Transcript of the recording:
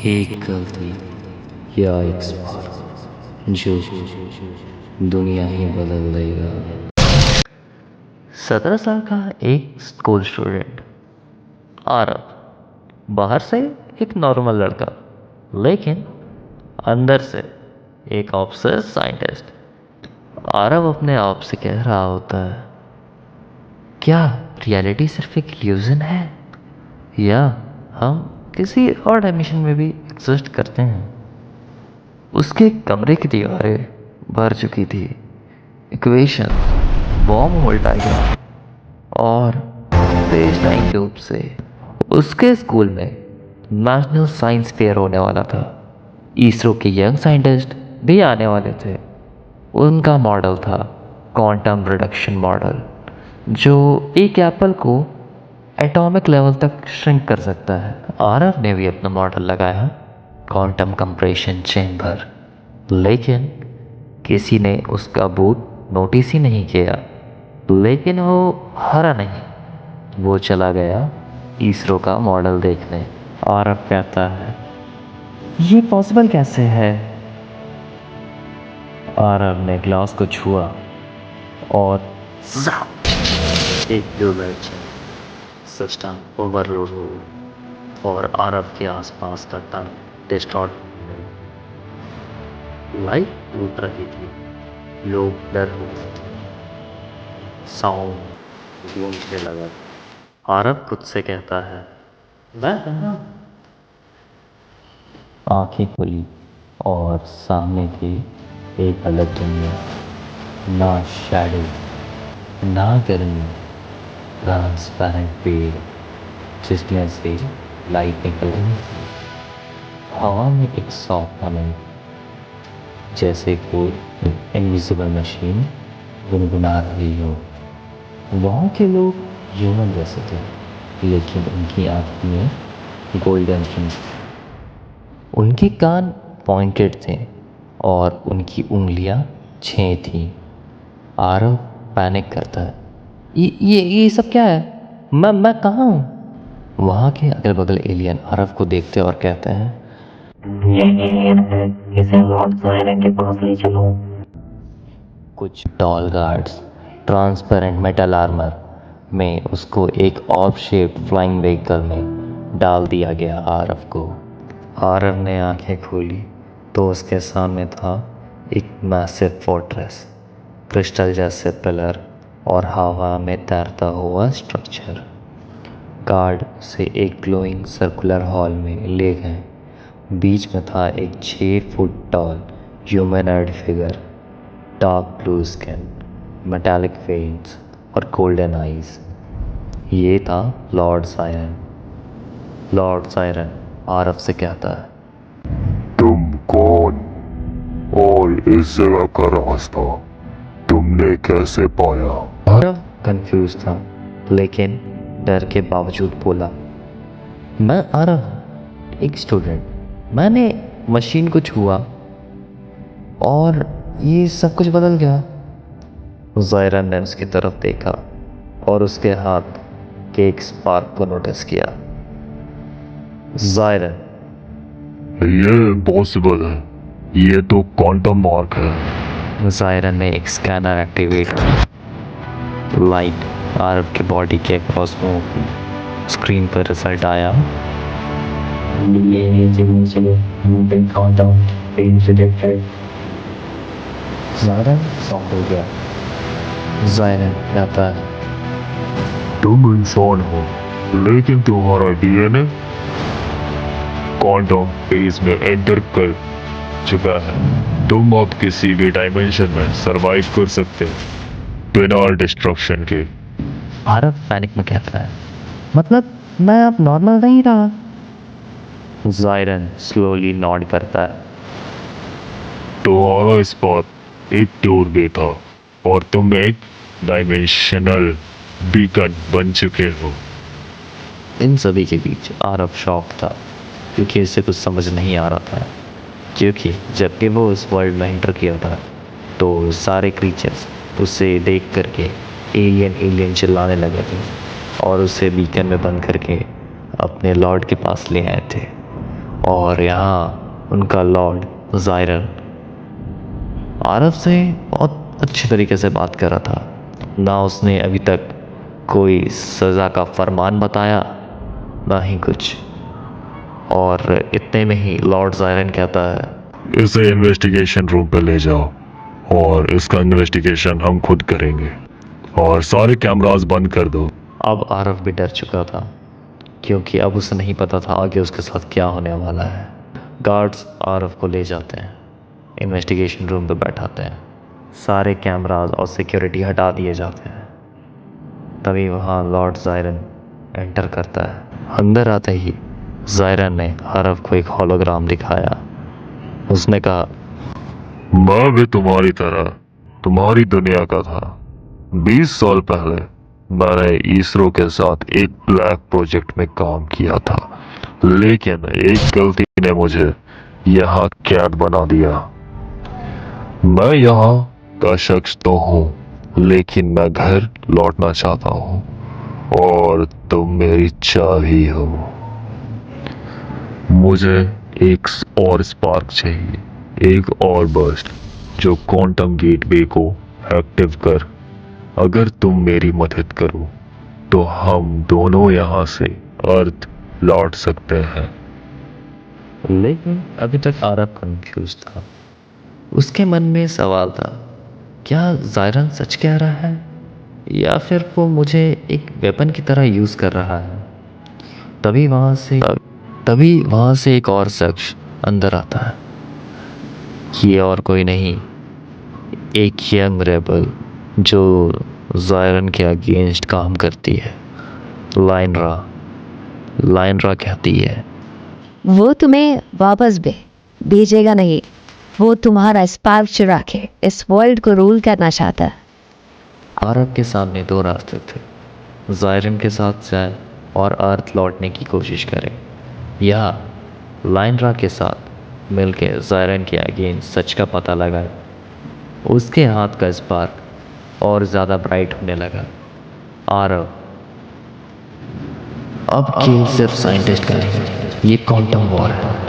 एक गलती या एक स्पार्क जो दुनिया ही बदल देगा। 17 साल का एक स्कूल स्टूडेंट आरव, बाहर से एक नॉर्मल लड़का, लेकिन अंदर से एक ऑब्सेस्ड साइंटिस्ट। आरव अपने आप से कह रहा होता है, क्या रियलिटी सिर्फ एक इल्यूजन है या हम किसी और डायमेंशन में भी एग्जिस्ट करते हैं। उसके कमरे की दीवारें भर चुकी थी इक्वेशन, बॉम्ब होल डायग्राम और पेज लाइन ट्यूब से। उसके स्कूल में नेशनल साइंस फेयर होने वाला था। इसरो के यंग साइंटिस्ट भी आने वाले थे। उनका मॉडल था क्वांटम रिडक्शन मॉडल, जो एक एप्पल को एटॉमिक लेवल तक श्रिंक कर सकता है। आरव ने भी अपना मॉडल लगाया, क्वांटम कंप्रेशन चेंबर, लेकिन किसी ने उसका बूट नोटिस ही नहीं किया। लेकिन वो हारा नहीं, वो चला गया इसरो का मॉडल देखने। आरव कहता है, ये पॉसिबल कैसे है? आरव ने ग्लास को छुआ और एक ट्यूबलाइट सिस्टम ओवरलोड हो और आरव के आसपास का तन डिस्टॉर्ट। लाइट टूट रही थी, लोग डर हो गए, साउंड गूंजने लगा। आरव खुद से कहता है, मैं कहाँ? आंखें खुली और सामने थी एक अलग दुनिया। ना शैडो, ना गर्मी, ट्रांसपेरेंट पेड़ जिसमें से लाइट निकल रही थी। हवा में एक सॉफ्ट हमिंग, जैसे कोई इनविजिबल मशीन गुनगुना रही हो। वहाँ के लोग ह्यूमन जैसे थे, लेकिन उनकी आंखों में गोल्डन थी। उनके कान पॉइंटेड थे और उनकी उंगलियां 6 थीं। आरव पैनिक करता है, ये सब क्या है? मैं कहाँ हूँ? वहाँ के अगल बगल एलियन आरव को देखते और कहते हैं, ये एलियन है, इसे लॉर्ड साइरन के पास ले चलो। कुछ tall guards transparent metal armour में उसको एक ऑफ शेप्ड फ्लाइंग व्हीकल में डाल दिया गया। आरव को, आरव ने आंखें खोली तो उसके सामने था एक मैसिव फोर्ट्रेस, क्रिस्टल जैसे पिलर और हवा में तैरता हुआ स्ट्रक्चर। गार्ड से एक ग्लोइंग सर्कुलर हॉल में ले गए। बीच में था एक 6 foot tall humanoid figure, dark blue skin, metallic veins और गोल्डन आइज। ये था Lord siren. Lord siren Aarav से कहता है, तुम कौन और इस जगह का रास्ता तुमने कैसे पाया? आरव कंफ्यूज था, लेकिन डर के बावजूद बोला, मैं आरव, एक स्टूडेंट। मैंने मशीन को छुआ और ये सब कुछ बदल गया। जायरन ने उसकी तरफ देखा और उसके हाथ के एक स्पार्क को नोटिस किया। जायरन, ये इम्पॉसिबल है, ये तो क्वांटम मार्क है। जायरन ने एक स्कैनर एक्टिवेट किया। लाइट आरव के बॉडी के अक्रॉस मूव की। स्क्रीन पर रिजल्ट आया, जायरन शॉक हो गया। जायरन कहता है, तुम इंसान हो, लेकिन तुम्हारा डीएनए क्वांटम फेज में एंटर कर चुका है। तुम अब किसी भी डायमेंशन में सरवाइव कर सकते हो बिना डिस्ट्रक्शन के। आरव पैनिक में कहता है, मतलब मैं अब नॉर्मल नहीं रहा? जायरन स्लोली नॉड करता है, तुम्हारा स्पार्क एक डोरवे था और तुम एक डायमेंशनल बीकन बन चुके हो। इन सभी के बीच आरव शॉक था, क्योंकि इसे कुछ समझ नहीं आ रहा था। क्योंकि जबकि वो उस वर्ल्ड में एंटर किया था, तो सारे क्रीचर्स उसे देख करके एलियन एलियन चिल्लाने लगे थे और उसे बीकन में बंद करके अपने लॉर्ड के पास ले आए थे। और यहाँ उनका लॉर्ड जायरन आरव से बहुत अच्छे तरीके से बात कर रहा था। ना उसने अभी तक कोई सज़ा का फरमान बताया, ना ही कुछ। और इतने में ही लॉर्ड जायरन कहता है, इसे इन्वेस्टिगेशन रूम पे ले जाओ और इसका इन्वेस्टिगेशन हम खुद करेंगे और सारे कैमरास बंद कर दो। अब आरव भी डर चुका था, क्योंकि अब उसे नहीं पता था आगे उसके साथ क्या होने वाला है। गार्ड्स आरव को ले जाते हैं, इन्वेस्टिगेशन रूम पे बैठाते हैं, सारे कैमरास और सिक्योरिटी हटा दिए जाते हैं। तभी वहाँ लॉर्ड जायरन एंटर करता है। अंदर आते ही जायरन ने आरव को एक होलोग्राम दिखाया। उसने कहा, मैं भी तुम्हारी तरह तुम्हारी दुनिया का था। 20 साल पहले मैंने इसरो के साथ एक ब्लैक प्रोजेक्ट में काम किया था, लेकिन एक गलती ने मुझे यहाँ कैद बना दिया। मैं यहाँ का शख्स तो हूँ, लेकिन मैं घर लौटना चाहता हूँ और तुम मेरी चाबी हो। मुझे एक और स्पार्क चाहिए, एक और बर्स्ट जो क्वांटम गेटवे को एक्टिव कर। अगर तुम मेरी मदद करो तो हम दोनों यहाँ से अर्थ लौट सकते हैं। लेकिन अभी तक आरव कंफ्यूज था। उसके मन में सवाल था, क्या जायरन सच कह रहा है या फिर वो मुझे एक वेपन की तरह यूज़ कर रहा है। तभी वहाँ से एक और शख्स अंदर आता है। ये और कोई नहीं, एक यंग रेबल जो जायरन के अगेंस्ट काम करती है, लाइनरा। लाइनरा कहती है, वो तुम्हें वापस भेजेगा नहीं। वो तुम्हारा स्पार्क चुरा के इस वर्ल्ड को रूल करना चाहता है। आरव के सामने दो रास्ते थे, जायरन के साथ जाए और अर्थ लौटने की कोशिश करे, या लाइनरा के साथ मिलके जायरन के अगेंस्ट सच का पता लगाए। उसके हाथ का स्पार्क और ज़्यादा ब्राइट होने लगा। आरव, अब खेल सिर्फ साइंटिस्ट का नहीं, ये क्वांटम वॉर है।